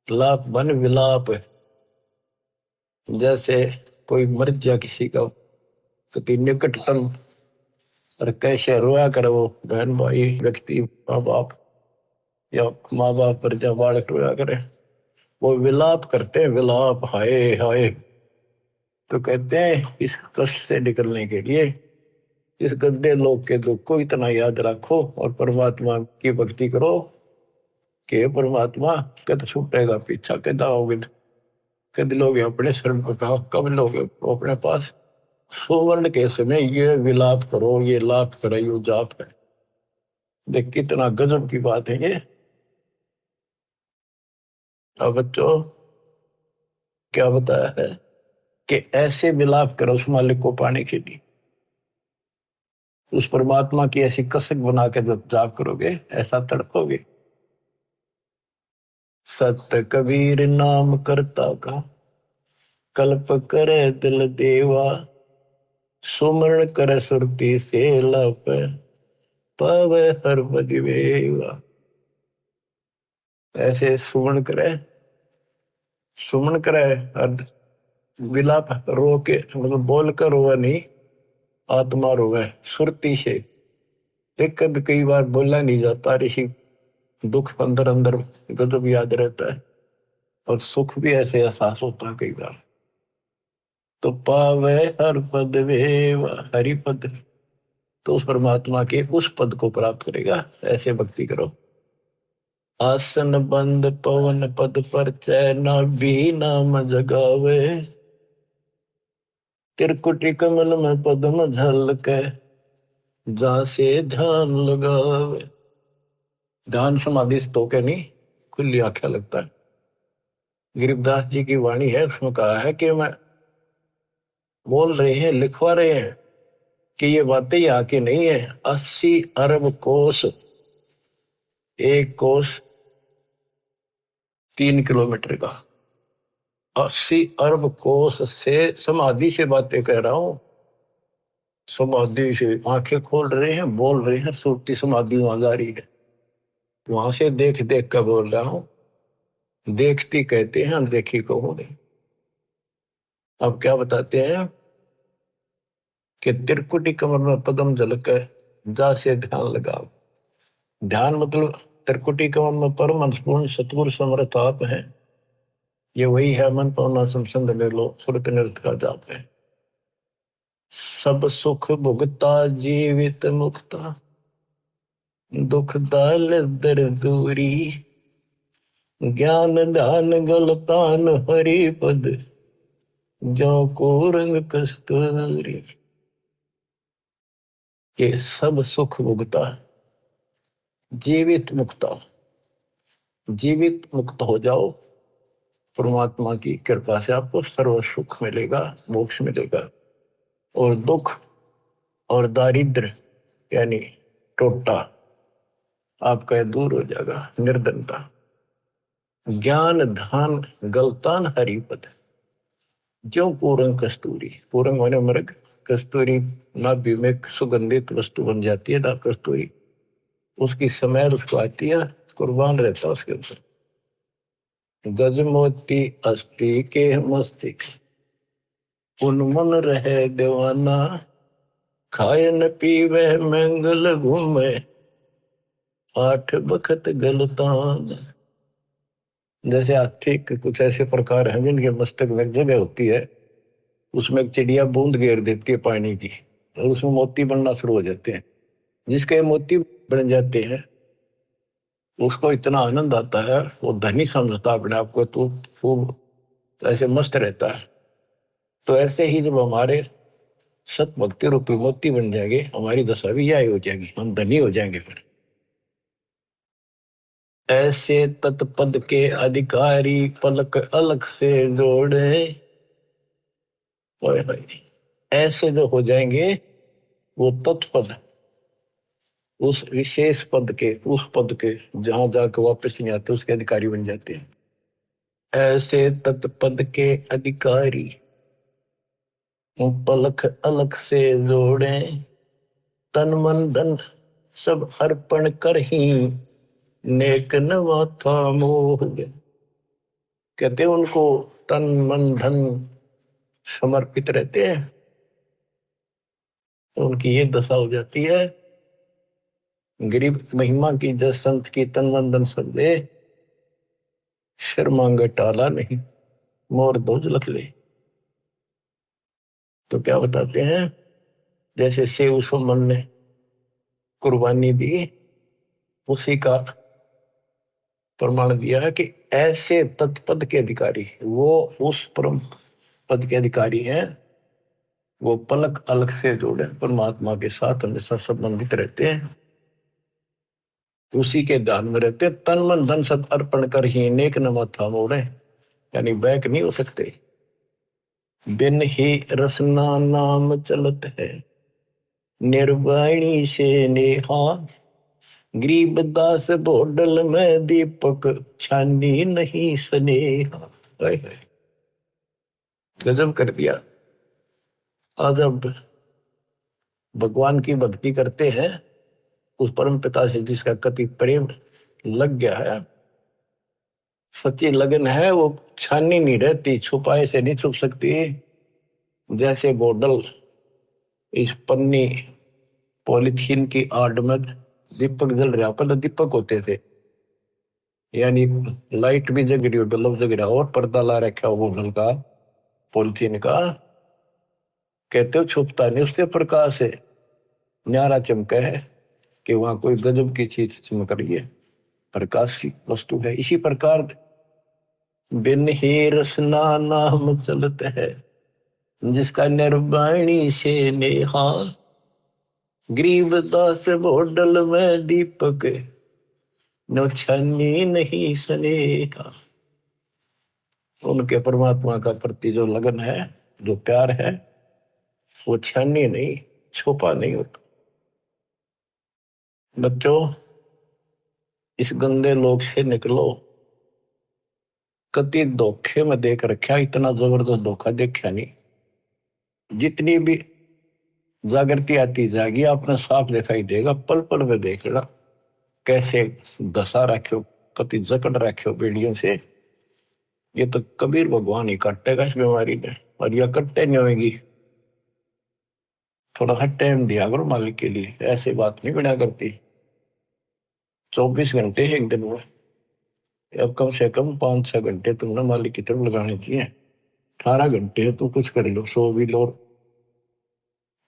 लाप बन विलाप। जैसे कोई मर गया किसी का कति निकटतम, और कैसे रोया करे वो बहन भाई व्यक्ति, माँ बाप या माँ बाप पर जब बालक रोया करे, वो विलाप करते हैं, विलाप, हाय हाय। तो कहते हैं इस कष्ट से निकलने के लिए इस गंदे लोग के दुख को इतना याद रखो और परमात्मा की भक्ति करो कि परमात्मा कद छूटेगा पीछा, कद आओगे, कद लोग अपने शरण पर कहा, कब लोग अपने पास। सुवर्ण के समय ये विलाप करो, ये लाप करो, ये जाप है। देख कितना गजब की बात है ये। अब बच्चों क्या बताया है कि ऐसे विलाप करो उस मालिक को पाने के लिए, उस परमात्मा की ऐसी कसक बना के जब जाप करोगे ऐसा तड़पोगे। सत्य कबीर नाम करता का, कल्प करे दिल देवा, सुमरण करे सुरती से लप, पावे हर बदिवेवा। ऐसे सुमरण करे, सुमन करे, और विलाप रो के, मतलब बोल कर रोवे नहीं, आत्मा रोवे सुरती से। एक कई बार बोला नहीं जाता, ऋषि दुख अंदर अंदर गजब याद रहता है, और सुख भी ऐसे एहसास होता है कई बार। तो पावे हर पद वेव, हरि पद, तो उस परमात्मा के उस पद को प्राप्त करेगा। ऐसे भक्ति करो। आसन बंद पवन पद पर चैना भी नाम जगावे, त्रिकुटी कमल में पद्म झलके, जहां से ध्यान लगावे। ध्यान समाधि तो के नहीं, खुली आंखें लगता है। गरीबदास जी की वाणी है, उसमें कहा है कि मैं बोल रहे हैं, लिखवा रहे हैं कि ये बातें यहाँ की नहीं है। 80 अरब कोस, एक कोस 3 किलोमीटर का, 80 अरब कोस से समाधि से बातें कह रहा हूं। समाधि से आंखें खोल रहे हैं, बोल रहे हैं, सुरती समाधि वहां जा रही है। वहां से देख देख कर बोल रहा हूं। देखती कहते हैं, अनदेखी को हो नहीं। अब क्या बताते हैं कि त्रिकुटी कमर में पदम झलक है, जा से ध्यान लगाओ। ध्यान मतलब त्रिकुटी कमर में परम अंशपूर्ण सतगुरु समर्थ आप है। ये वही है, मन पावना समसंग ले लो, सुरत नृत का जाप है। सब सुख भुगता जीवित मुक्ता, दुख दाल दर दूरी, ज्ञान ध्यान गलतान हरि पद, जो को रंग कस्तूरी। ये सब सुख भुगता, जीवित मुक्ता। जीवित मुक्त हो जाओ, परमात्मा की कृपा से आपको सर्व सुख मिलेगा, मोक्ष मिलेगा। और दुख और दारिद्र यानी टोटा आपका दूर हो जाएगा, निर्धनता। ज्ञान ध्यान गलतान हरिपद, जो पूरंग कस्तूरी। पूरंग माने मृग, कस्तूरी नाभि में सुगंधित वस्तु बन जाती है ना, कस्तूरी उसकी समैर उसको आती है, कुर्बान रहता है उसके ऊपर। गजमोती अस्थि के मस्तिष्क, उन्मन रहे दीवाना, खाए न पीवे मंगल घूमे, 8 बखत गलतान। जैसे हाथी के कुछ ऐसे प्रकार हैं जिनके मस्तक में एक जगह होती है, उसमें एक चिड़िया बूंद घेर देती है पानी की, और उसमें मोती बनना शुरू हो जाते हैं। जिसके मोती बन जाते हैं उसको इतना आनंद आता है, वो धनी समझता अपने आप को, तो खूब ऐसे मस्त रहता है। तो ऐसे ही जब हमारे सत भक्ति रूपी मोती बन जाएंगे, हमारी दशा भी यही हो जाएगी, हम धनी हो जाएंगे। फिर ऐसे तत्पद के अधिकारी पलक अलग से जोड़े, ऐसे जो हो जाएंगे वो तत्पद, उस विशेष पद के, उस पद के जहां जाकर वापस नहीं आते, उसके अधिकारी बन जाते हैं। ऐसे तत्पद के अधिकारी पलक अलग से जोड़े, तन मन धन सब अर्पण कर ही, नेक नवा था मोह। कहते उनको तन मन धन समर्पित रहते हैं, तो उनकी ये दशा हो जाती है। गरीब महिमा की जस संत की, तन मन धन सब दे, सिर मांगे टाला नहीं, मोर दोज लख ले। तो क्या बताते हैं, जैसे सेव सुमन ने कुर्बानी दी, उसी का प्रमाण दिया है कि ऐसे तत्पद के अधिकारी, वो उस परम पद के अधिकारी हैं, वो पलक अलग से जोड़े परमात्मा के साथ हमेशा संबंधित रहते हैं, उसी के ध्यान में रहते, तन मन धन सब अर्पण कर ही नेक न माथा मोड़े, यानी बैक नहीं हो सकते। बिन ही रसना नाम चलत है, निर्वाणी से नेहा, गरीबदास बोडल में दीपक, छानी नहीं स्नेहा। गजब कर दिया। आज अब भगवान की भक्ति करते हैं, उस परम पिता से जिसका कति प्रेम लग गया है, सच्ची लगन है, वो छानी नहीं रहती, छुपाए से नहीं छुप सकती। जैसे बोतल इस पन्नी पॉलिथीन की आड़ में दीपक जल रहा, पहले दीपक होते थे, यानी लाइट भी जग रही हो, बल्ब जग रहा हो, और पर्दा ला रखा हो बोतल का, पॉलिथीन का, कहते हो छुपता नहीं उससे प्रकाश है। न्यारा चमका है कि वहां कोई गजब की चीज चमक रही है, प्रकाश की वस्तु है। इसी प्रकार बिन ही रसना नाम चलत है, जिसका निर्वाणी से नेहा। गरीबदास बोडल में दीपक, नो छन्नी नहीं स्नेहा। उनके परमात्मा का प्रति जो लगन है, जो प्यार है, वो छन्नी नहीं, छुपा नहीं होता। बच्चों, इस गंदे लोक से निकलो। कति धोखे में देख रखा, इतना जबरदस्त धोखा देखा नहीं। जितनी भी जागृति आती जाएगी, आपने साफ दिखाई देगा, पल पल में देख लेना कैसे दशा रखो, कति जकड़ रखो बेड़ियों से। ये तो कबीर भगवान ही कटेगा इस बीमारी ने, और यह कटते नहीं होगी। थोड़ा सा टाइम दिया करो मालिक के लिए, ऐसे बात नहीं बना करती। 24 घंटे एक दिन में, अब कम से कम 5-6 घंटे तुमने मालिक की तरफ लगाने चाहिए। 18 घंटे है, तो कुछ कर लो, सो भी लो।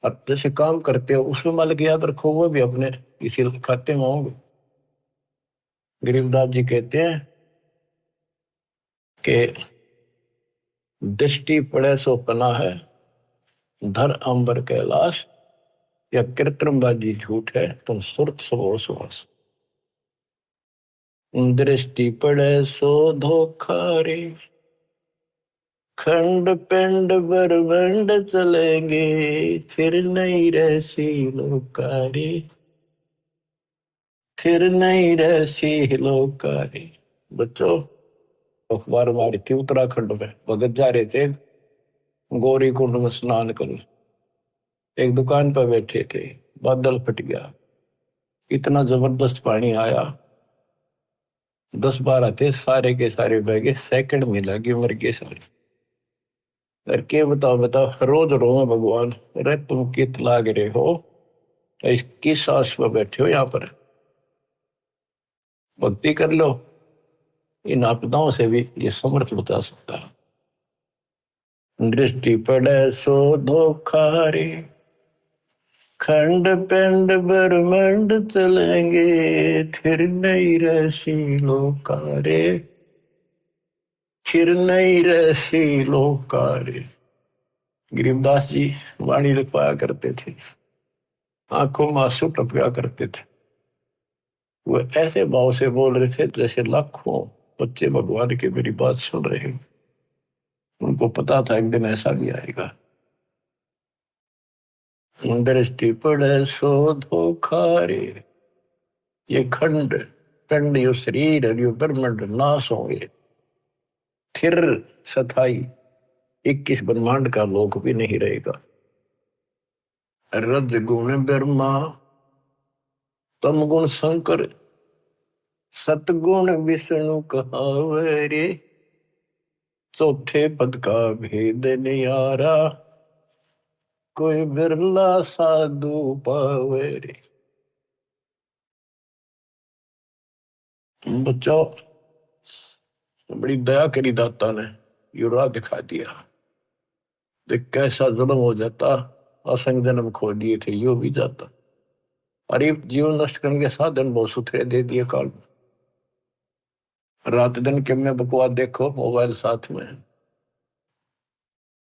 अब जैसे काम करते हो उसमें मालिक याद रखो, वो भी अपने इसी खाते में होंगे। गरीबदास जी कहते हैं कि दृष्टि पड़े सो पना है, धर अंबर कैलाश, या कृत्रिमबाजी झूठ है, तुम सुरत सो सुहास। दृष्टि पड़े सो धोखा रे, खंड पिंड बरबंड चलेंगे, फिर नहीं रहसी लोकारी, फिर नहीं रहसी लोकारी। बच्चों, अखबार मारी थी उत्तराखंड में, भगत जा रहे थे गौरी कुंड में स्नान कर, एक दुकान पर बैठे थे, बादल फट गया, इतना जबरदस्त पानी आया, 10-12 थे, सारे के सारे बह गए, सेकंड में लगे, मर गए सारे। करके बताओ बताओ, रोज रो भगवान, अरे तुम कित लाग रहे हो, किस आस पर बैठे हो यहाँ पर, भक्ति कर लो। इन आपदाओं से भी ये समर्थ बता सकता है। दृष्टि पड़े सो धोखा रे, खंड पिंड ब्रह्मंड चलेंगे, फिर नहीं रहसी लोकारे, फिर नहीं रहसी लोकारे। गरीबदास जी वाणी लिखवाया करते थे, आंखों में आंसू टपका करते थे। वो ऐसे भाव से बोल रहे थे जैसे लाखों बच्चे भगवान की मेरी बात सुन रहे हैं। उनको पता था एक दिन ऐसा भी आएगा। दृष्टि पड़े सो धोखा रे, ये खंड पिंड, यो शरीर, यो ब्रह्मांड नाश होंगे, फिर सथाई 21 ब्रह्मांड का लोक भी नहीं रहेगा। रज गुण ब्रह्मा, तम गुण शंकर, सतगुण विष्णु कहावे रे, चौथे पद का भेद नियारा, कोई बिरला साधु पावे रे। बच्चों, बड़ी दया करी दाता ने, ये राह दिखा दिया। देख कैसा जुल्म हो जाता, असंग जन्म खो दिए थे, यो भी जाता। अरे जीवन नष्ट करने के साधन बहुत सुथरे दे दिए काल में। रात दिन के में बकवास देखो, मोबाइल साथ में,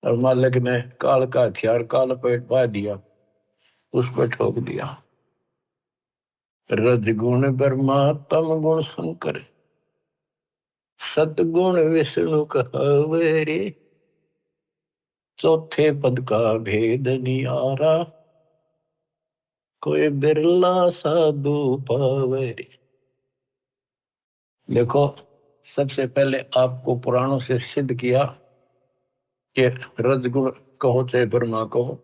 और मालिक ने काल का हथियार काल पेट पा दिया, उस पर ठोक दिया। रज गुण ब्रह्मा, तम गुण शंकर, सतगुण विष्णु कहावे रे, चौथे पद का भेद नियारा, कोई बिरला साधु पावे रे। देखो, सबसे पहले आपको पुराणों से सिद्ध किया कि रजगुण कहो चाहे ब्रह्मा कहो,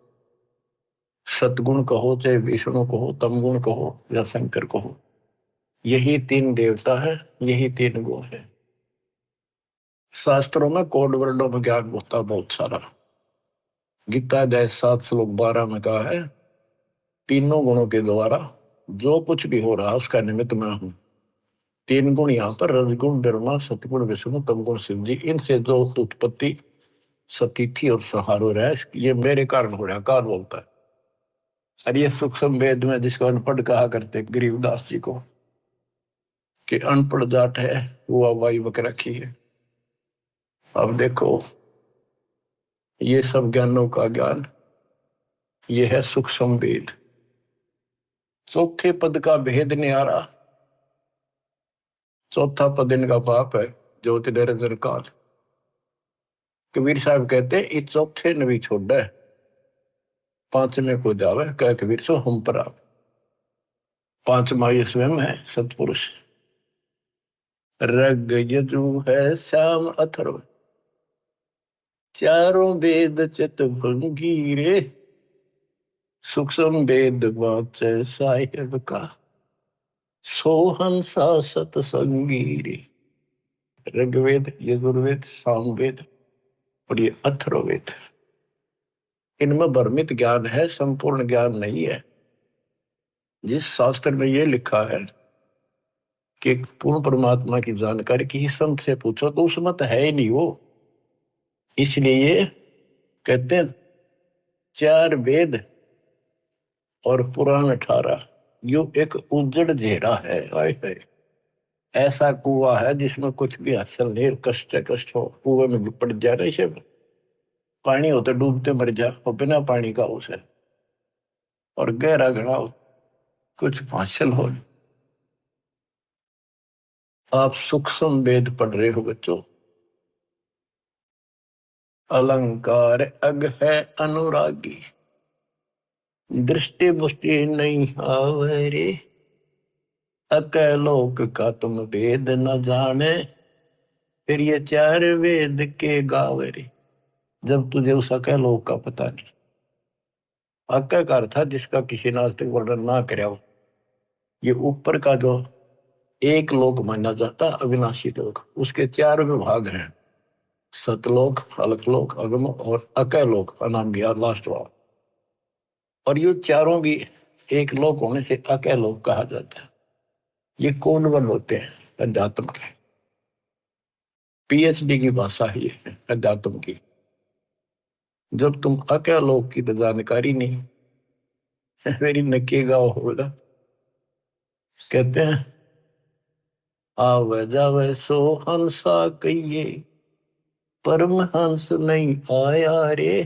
सतगुण कहो चाहे विष्णु कहो, तमगुण कहो या शंकर कहो, यही 3 देवता है, यही 3 गुण है। शास्त्रों में कोड वर्णों में ज्ञान होता बहुत सारा। गीता अध्याय 7 श्लोक 12 में कहा है, तीनों गुणों के द्वारा जो कुछ भी हो रहा है उसका निमित्त मैं हूं। 3 गुण यहाँ पर, रजगुण ब्रह्मा, सतगुण विष्णु, तमगुण शिव जी, इनसे जो उत्पत्ति सतिथि और सहारो रहा, ये मेरे कारण हो रहा, काल बोलता है। और ये सूक्ष्म वेद में जिसको अनपढ़ कहा करते गरीबदास जी को, कि अनपढ़ जाट है वो हवाई बक रखी है। अब देखो ये सब ज्ञानों का ज्ञान, ये है सूक्ष्म वेद। चौथे पद का भेद न्यारा। चौथा पद इनका बाप है ज्योति निरंजन काल। कबीर साहब कहते इस चौथे ने भी छोड़ा है, पांचवें को जावे कह कबीर सो हम पर आप। पांचवा ये स्वयं है सतपुरुष। रग यजु है श्याम अथर्व, चारों वेद चित भंगीरे, सूक्ष्म वेद वाचे साहिब का, सोहंसा सतसंगीरे। ऋग्वेद, यजुर्वेद, सामवेद और ये अथर्ववेद, इनमें भ्रमित ज्ञान है, संपूर्ण ज्ञान नहीं है। जिस शास्त्र में ये लिखा है कि पूर्ण परमात्मा की जानकारी किसी संत से पूछो तो उसमें तो है ही नहीं वो। इसलिए कहते हैं चार वेद और पुराण 18, यो एक उजड़ घेरा है। आए है ऐसा कुआं है जिसमें कुछ भी हासिल नहीं, कष्ट कष्ट हो, कुएं में पड़ जा रहे से पानी हो तो डूबते मर जा, और बिना पानी का उसे, और गहरा घड़ा हो, कुछ हासिल हो। आप सूक्ष्म वेद पढ़ रहे हो बच्चों। अलंकार अग है अनुरागी, दृष्टि मुष्टि नहीं आवरे, अकलोक का तुम वेद न जाने, फिर ये चार वेद के गावरे। जब तुझे उस अकलोक का पता नहीं। अक्का का अर्थ था जिसका किसी ने आज तक वर्णन ना कराया हो। ये ऊपर का जो एक लोक माना जाता अविनाशी लोक, उसके चार विभाग हैं, सतलोक, अलकलोक, अगम और अकलोक नाम गया लास्ट वाला। और ये चारों भी एक लोक होने से अकलोक कहा जाता है। ये कोनवन होते हैं अध्यात्म के, पीएचडी की भाषा ही है अध्यात्म की। जब तुम अकलोक की तो जानकारी नहीं, मेरी नकेगा होगा। कहते हैं आवे जावे सो हंसा कहिए, परमहंस नहीं आया रे,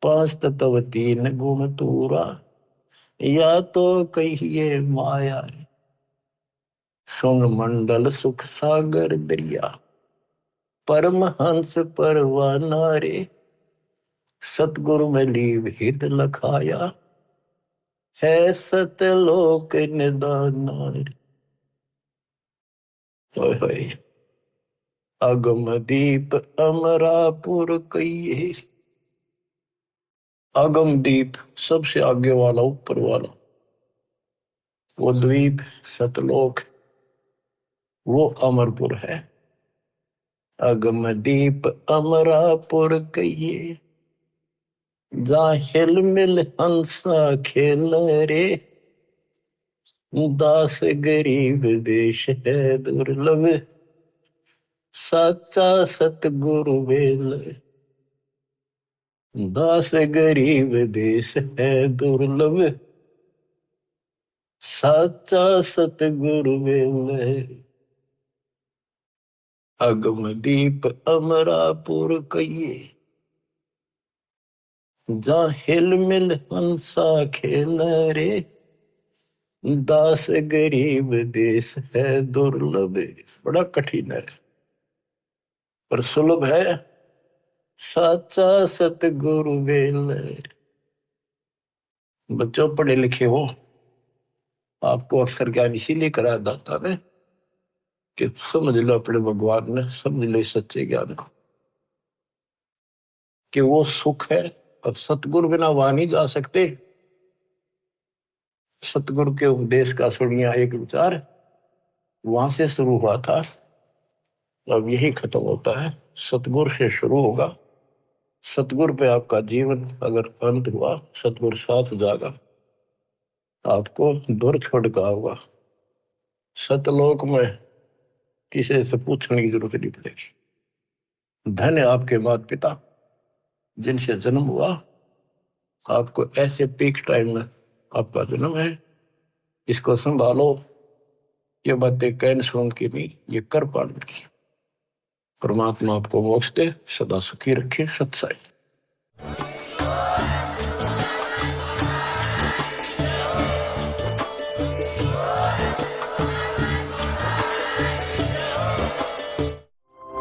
पांच तत्व तीन गुण तूरा, या तो कहिए माया रे। सुन मंडल सुख सागर दरिया, परमहंस परवाना रे, सतगुरु में लीव हित लखाया, है सतलोक निदाना रे। अगम दीप अमरापुर कहिए। अगम दीप सबसे आगे वाला, ऊपर वाला, वो द्वीप सतलोक, वो अमरपुर है। अगम दीप अमरापुर कहिए, जा हिल मिल हंसा खेल रे, दास गरीब देश है दुर्लभ, साचा सतगुरु बेल। दास गरीब देश है दुर्लभ, साचा सतगुरु बेल। अगम दीप अमरापुर कहिए, जा हिल मिल हंसा खेल रे, दास गरीब देश है दुर्लभ। बड़ा कठिन है पर सुलभ है, साचा सतगुरु बेल। बच्चों पढ़े लिखे हो, आपको अक्सर ज्ञान इसीलिए कराया जाता है कि समझ लो अपने भगवान ने, समझ लो सच्चे ज्ञान को, कि वो सुख है। और सतगुरु बिना वहां नहीं जा सकते। सतगुरु के उपदेश का सुनिया एक विचार, वहां से शुरू हुआ था, अब यही खत्म होता है। सतगुरु से शुरू होगा, सतगुरु पे आपका जीवन अगर अंत हुआ, सतगुरु साथ जागा, आपको दूर छोड़ का होगा। सतलोक में किसी से पूछने की जरूरत नहीं पड़ेगी। धन्य आपके माता पिता जिनसे जन्म हुआ, आपको ऐसे पीक टाइम में आपका जन्म है, इसको संभालो। ये बातें कहन सुन की नहीं, ये कर पाने की। परमात्मा आपको मोक्ष दे, सदा सुखी रखे। सत्साई।